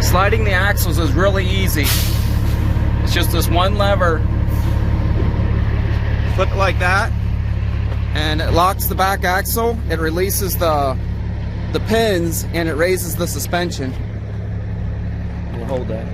Sliding the axles is really easy. It's just this one lever. Flip it like that, and it locks the back axle. It releases the pins, and it raises the suspension. We'll hold that.